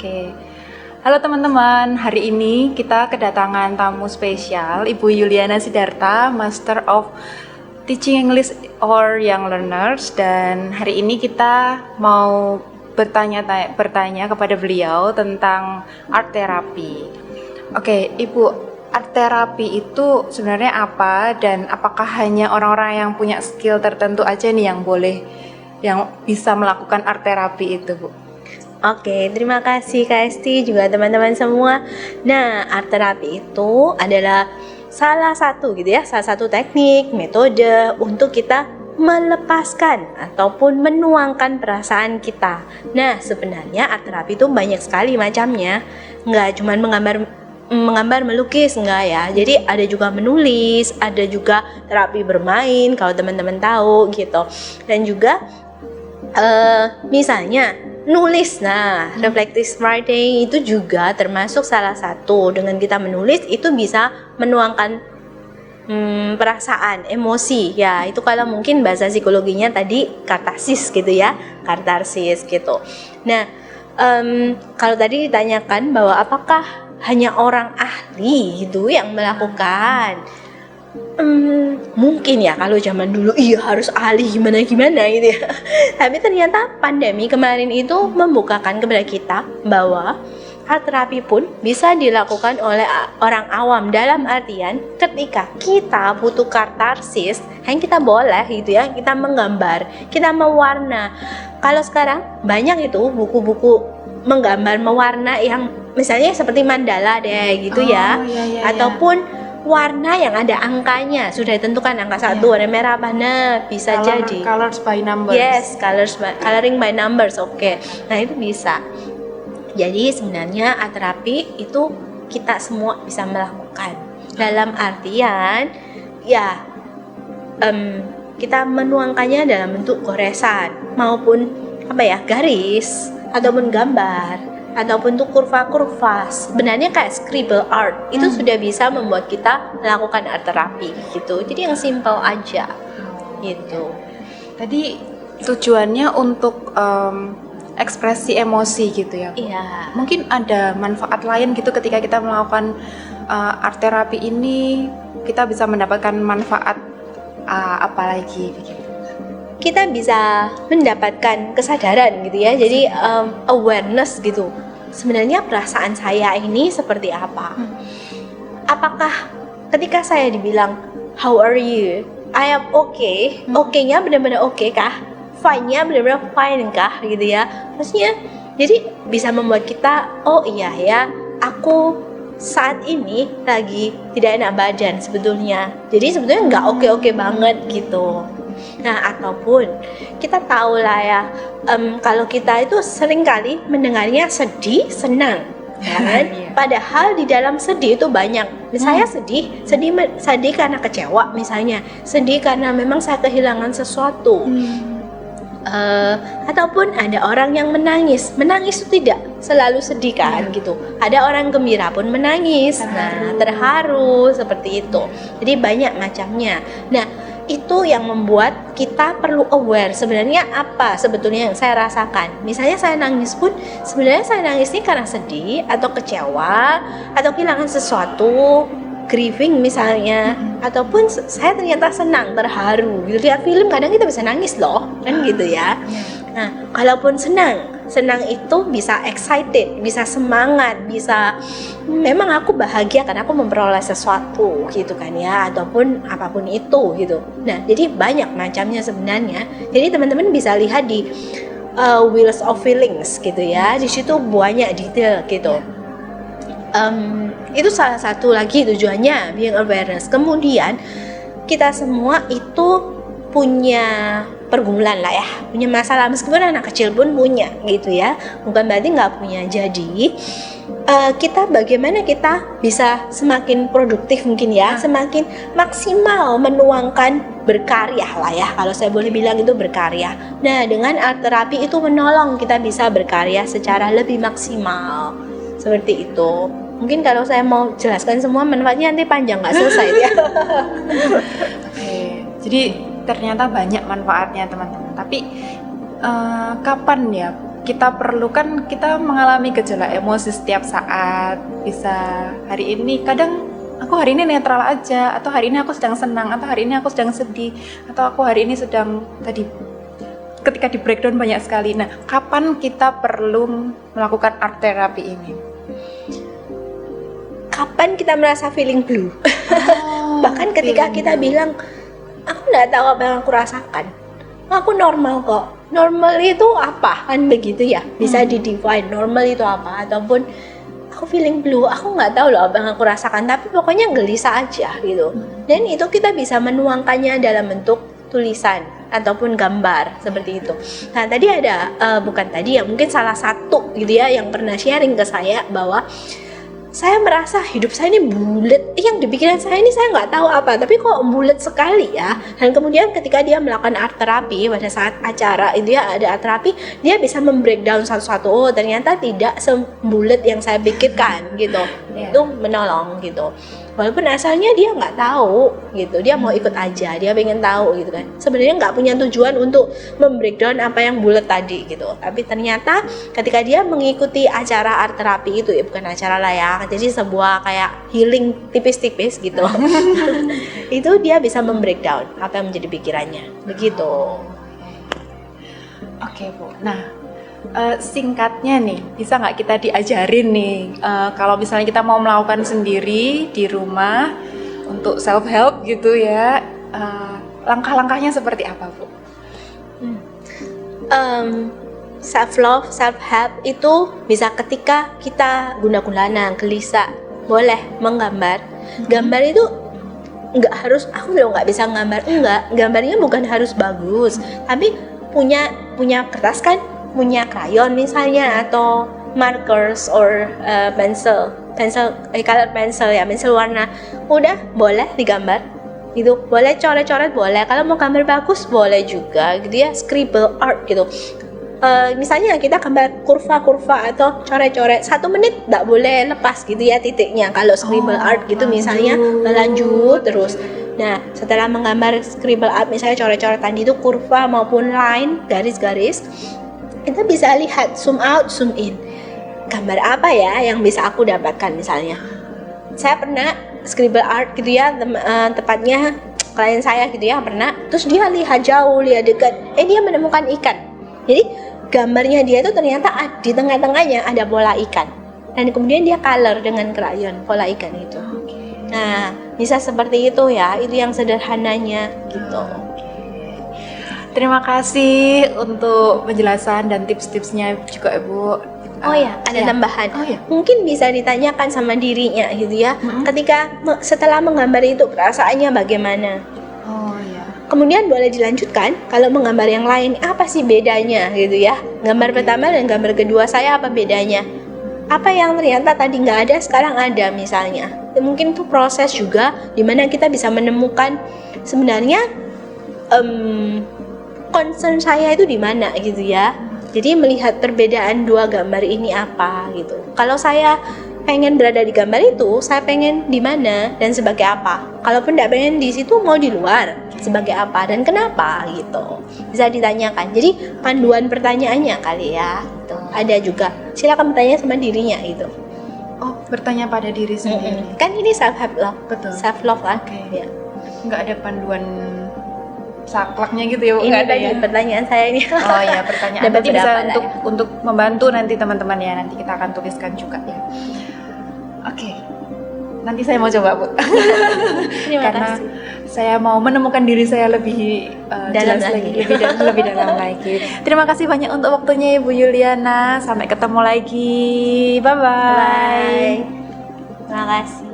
Oke. Halo teman-teman, hari ini kita kedatangan tamu spesial, Ibu Yuliana Sidarta, Master of Teaching English or Young Learners, dan hari ini kita mau bertanya kepada beliau tentang art therapy. Oke, Ibu, art therapy itu sebenarnya apa dan apakah hanya orang-orang yang punya skill tertentu aja nih yang bisa melakukan art therapy itu, Bu? Oke, terima kasih Kak Esti, juga teman-teman semua. Nah, art therapy itu adalah salah satu teknik, metode untuk kita melepaskan ataupun menuangkan perasaan kita. Nah, sebenarnya art therapy itu banyak sekali macamnya. Nggak cuma menggambar melukis, enggak ya. Jadi ada juga menulis, ada juga terapi bermain kalau teman-teman tahu gitu. Dan juga misalnya nulis, reflective writing itu juga termasuk salah satu. Dengan kita menulis itu bisa menuangkan perasaan, emosi ya. Itu kalau mungkin bahasa psikologinya tadi katarsis gitu ya, katarsis gitu. Nah, kalau tadi ditanyakan bahwa apakah hanya orang ahli gitu yang melakukan, mungkin ya kalau zaman dulu harus ahli gimana gitu ya. Tapi ternyata pandemi kemarin itu membukakan kepada kita bahwa art terapi pun bisa dilakukan oleh orang awam, dalam artian ketika kita butuh katarsis, kita boleh gitu ya, kita menggambar, kita mewarna. Kalau sekarang banyak itu buku-buku menggambar mewarna yang misalnya seperti mandala deh gitu ya. Ataupun warna yang ada angkanya, sudah ditentukan angka 1 warna merah mana, bisa jadi colors by numbers. Yes, coloring by numbers. Oke. Nah, itu bisa. Jadi sebenarnya art terapi itu kita semua bisa melakukan. Dalam artian ya kita menuangkannya dalam bentuk goresan maupun garis ataupun gambar ataupun untuk kurva-kurva. Sebenarnya kayak scribble art itu sudah bisa membuat kita melakukan art terapi gitu. Jadi yang simple aja gitu. Tadi tujuannya untuk ekspresi emosi gitu ya, Bu? Iya. Mungkin ada manfaat lain gitu ketika kita melakukan art terapi ini, kita bisa mendapatkan manfaat apa lagi begitu? Kita bisa mendapatkan kesadaran gitu ya. Jadi awareness gitu. Sebenarnya perasaan saya ini seperti apa? Apakah ketika saya dibilang how are you? I am okay. Okay-nya benar-benar okay kah? Fine-nya benar-benar fine kah gitu ya. Maksudnya jadi bisa membuat kita oh iya ya, aku saat ini lagi tidak enak badan sebetulnya. Jadi sebetulnya nggak oke-oke banget gitu. Nah, ataupun kita tahu lah ya, kalau kita itu seringkali mendengarnya sedih, senang, kan? Padahal di dalam sedih itu banyak. Saya sedih karena kecewa misalnya, sedih karena memang saya kehilangan sesuatu. Ataupun ada orang yang menangis itu tidak selalu sedih kan gitu. Ada orang gembira pun menangis, terharu seperti itu. Jadi banyak macamnya. Nah, itu yang membuat kita perlu aware sebenarnya apa sebetulnya yang saya rasakan. Misalnya saya nangis pun sebenarnya saya nangis ini karena sedih atau kecewa atau kehilangan sesuatu, grieving misalnya, ataupun saya ternyata senang, terharu gitu. Lihat film kadang kita bisa nangis loh kan gitu ya. Nah, kalaupun senang itu bisa excited, bisa semangat, bisa memang aku bahagia karena aku memperoleh sesuatu gitu kan ya, ataupun apapun itu gitu. Nah, jadi banyak macamnya sebenarnya. Jadi teman-teman bisa lihat di Wheels of Feelings gitu ya. Di situ banyak detail gitu. Itu salah satu lagi tujuannya being awareness. Kemudian kita semua itu punya pergumulan lah ya, punya masalah, meskipun anak kecil pun punya gitu ya, bukan berarti nggak punya. Jadi kita bagaimana kita bisa semakin produktif mungkin ya, semakin maksimal menuangkan berkarya lah ya, kalau saya boleh bilang itu berkarya. Nah, dengan art terapi itu menolong kita bisa berkarya secara lebih maksimal seperti itu. Mungkin kalau saya mau jelaskan semua manfaatnya nanti panjang, nggak selesai ya. Oke, jadi ternyata banyak manfaatnya teman-teman. Tapi kapan ya kita perlukan, kita mengalami gejolak emosi setiap saat. Bisa hari ini kadang aku hari ini netral aja, atau hari ini aku sedang senang, atau hari ini aku sedang sedih, atau aku hari ini sedang tadi ketika di breakdown banyak sekali. Nah, kapan kita perlu melakukan art therapy ini? Kapan kita merasa feeling blue? Bahkan ketika kita bilang, aku nggak tahu apa yang aku rasakan, aku normal kok. Normal itu apa? Kan begitu ya, bisa di-define normal itu apa. Ataupun aku feeling blue, aku nggak tahu loh apa yang aku rasakan, tapi pokoknya gelisah aja gitu. Dan itu kita bisa menuangkannya dalam bentuk tulisan ataupun gambar seperti itu. Nah tadi ada, bukan tadi ya, mungkin salah satu gitu ya yang pernah sharing ke saya bahwa saya merasa hidup saya ini bulat, yang di pikiran saya ini saya nggak tahu apa, tapi kok bulat sekali ya. Dan kemudian ketika dia melakukan art terapi pada saat acara itu ya, ada art terapi, dia bisa membreakdown satu-satu. Oh ternyata tidak sembulat yang saya pikirkan gitu. Itu menolong gitu. Walaupun asalnya dia nggak tahu gitu, dia mau ikut aja, dia pengen tahu gitu kan. Sebenarnya nggak punya tujuan untuk membreakdown apa yang bulat tadi gitu. Tapi ternyata ketika dia mengikuti acara art terapi itu ya, bukan acara lah ya, jadi sebuah kayak healing tipis-tipis gitu. Itu dia bisa membreakdown apa yang menjadi pikirannya, begitu. Oke Bu, nah singkatnya nih, bisa nggak kita diajarin nih kalau misalnya kita mau melakukan sendiri di rumah untuk self help gitu ya, langkah-langkahnya seperti apa Bu? Self love, self help itu bisa ketika kita guna-gulana, gelisah, boleh menggambar. Gambar itu nggak harus, aku loh nggak bisa gambar, enggak, gambarnya bukan harus bagus, tapi punya kertas kan, punya krayon misalnya, atau markers or color pencil ya, pensil warna, udah boleh digambar gitu, boleh coret-coret, boleh kalau mau gambar bagus boleh juga gitu ya, scribble art gitu. Misalnya kita gambar kurva-kurva atau coret-coret 1 menit, nggak boleh lepas gitu ya titiknya kalau scribble art gitu misalnya, lanjut terus. Nah setelah menggambar scribble art misalnya coret-coretan itu kurva maupun line, garis-garis, kita bisa lihat zoom out, zoom in, gambar apa ya yang bisa aku dapatkan. Misalnya saya pernah scribble art gitu ya, tepatnya klien saya gitu ya pernah, terus dia lihat jauh, lihat dekat, dia menemukan ikan. Jadi gambarnya dia itu ternyata di tengah-tengahnya ada bola ikan, dan kemudian dia color dengan krayon bola ikan itu. Nah bisa seperti itu ya, itu yang sederhananya gitu. Terima kasih untuk penjelasan dan tips-tipsnya juga Ibu. Oh ya, ada tambahan. Oh ya. Mungkin bisa ditanyakan sama dirinya gitu ya. Ketika setelah menggambar itu perasaannya bagaimana? Oh ya. Kemudian boleh dilanjutkan kalau menggambar yang lain, apa sih bedanya gitu ya? Gambar pertama dan gambar kedua saya apa bedanya? Apa yang ternyata tadi nggak ada sekarang ada misalnya. Mungkin itu proses juga dimana kita bisa menemukan sebenarnya concern saya itu di mana gitu ya. Jadi melihat perbedaan dua gambar ini apa gitu. Kalau saya pengen berada di gambar itu, saya pengen di mana dan sebagai apa. Kalaupun tidak pengen di situ, mau di luar, sebagai apa dan kenapa gitu. Bisa ditanyakan. Jadi panduan pertanyaannya kali ya. Gitu. Ada juga. Silakan bertanya sama dirinya gitu. Oh, bertanya pada diri sendiri. Kan ini self love. Betul. Self love kan. Okay. Ya. Nggak ada panduan saklaknya gitu ya, ini ada tadi ya? Pertanyaan saya ini. Oh ya, pertanyaan Dapat berarti bisa berapa untuk membantu nanti teman-teman ya, nanti kita akan tuliskan juga ya. Oke. Nanti saya mau coba Bu. Terima karena kasih. saya mau menemukan diri saya lebih dalam jelas lagi. lebih dalam lagi. Terima kasih banyak untuk waktunya Ibu Yuliana, sampai ketemu lagi, bye bye. Terima kasih.